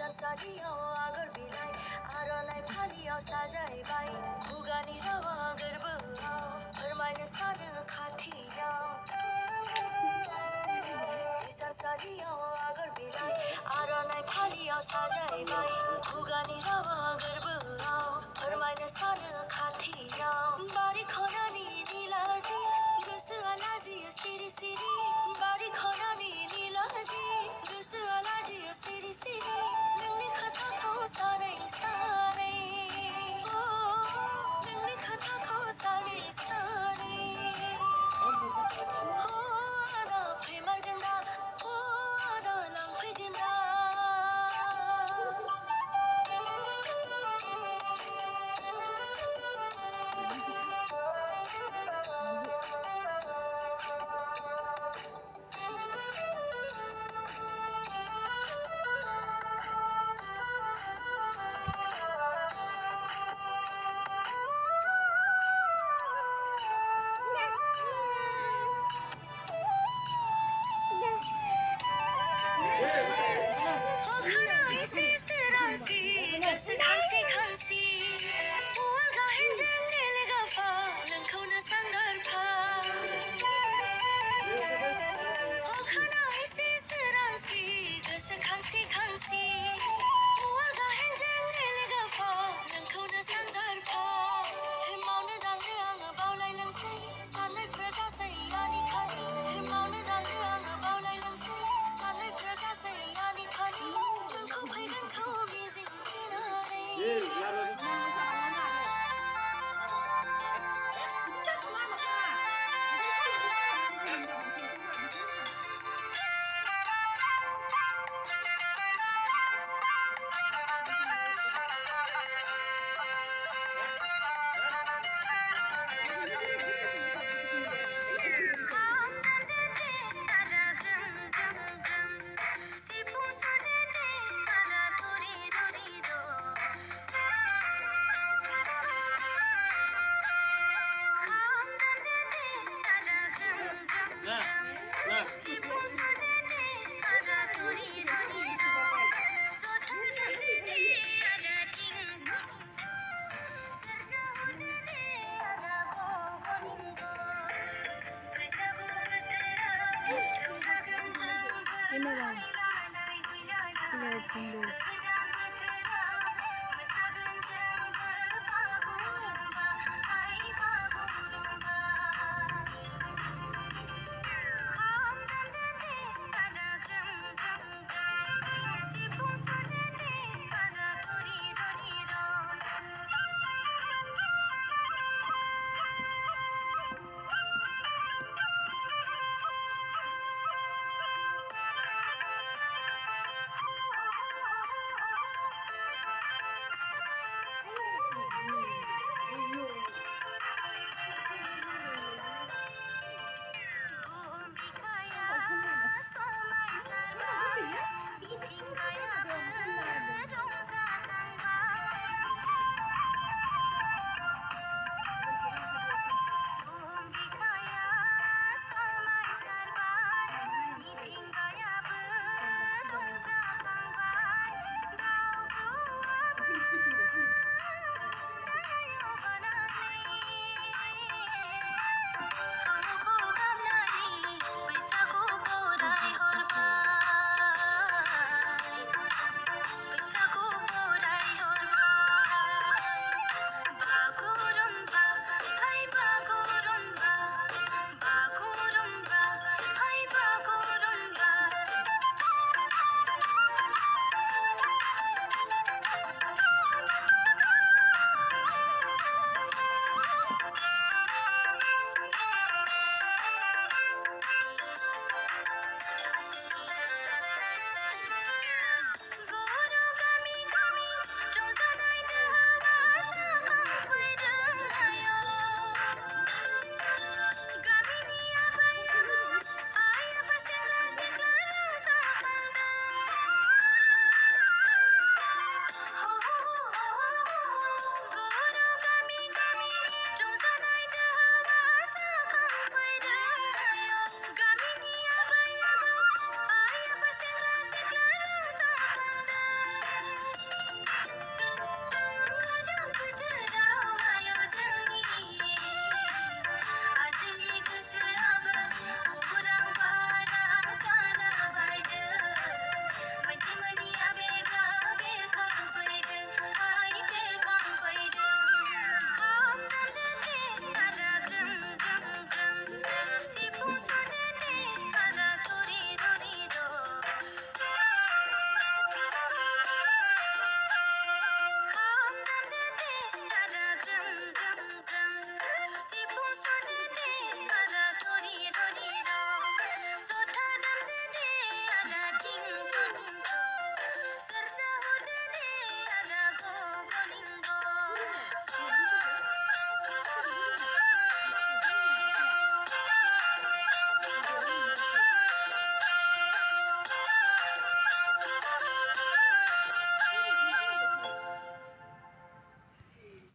हिसानसालियाव आगर बिलाइ आर'नाइ फालियाव साजायबाय खुगानि रावा गोरबोआव फोरमायनो सानो खाथियाव हिसानसालियाव आगर बिलाइ आर'नाइ फालियाव साजायबाय खुगानि रावा गोरबोआव फोरमायनो सानो खाथियाव बारि खनानि निलाजि गोसोआ लाजियो सिरि सिरि बारि खनानि निलाजि गोसोआ लाजियो सिरि सिरि नोंनि खोथाखौ सानै सानै नोंनि खोथाखौ सानै सानै आदा फैमारगोन दा आदा लांफैगोन दा अखाना एसे सोरांसि गोसो खांसि खांसि उवाल गाहेनजों गेलेगाफा नोंखौनो सांगारफा अखाना एसे सोरांसि गोसो खांसि खांसि उवाल गाहेनजों गेलेगाफा नोंखौनो सांगारफा मावनो दांनो आङो बावलायलांसै साननायफ्रा जासै आनिखानि मावनो दांनो आङो बावलायलांसै साननायफ्रा जासै आनिखानि नोंखौ फैगोनखौ मिजिंथिनानै Ini lah, ini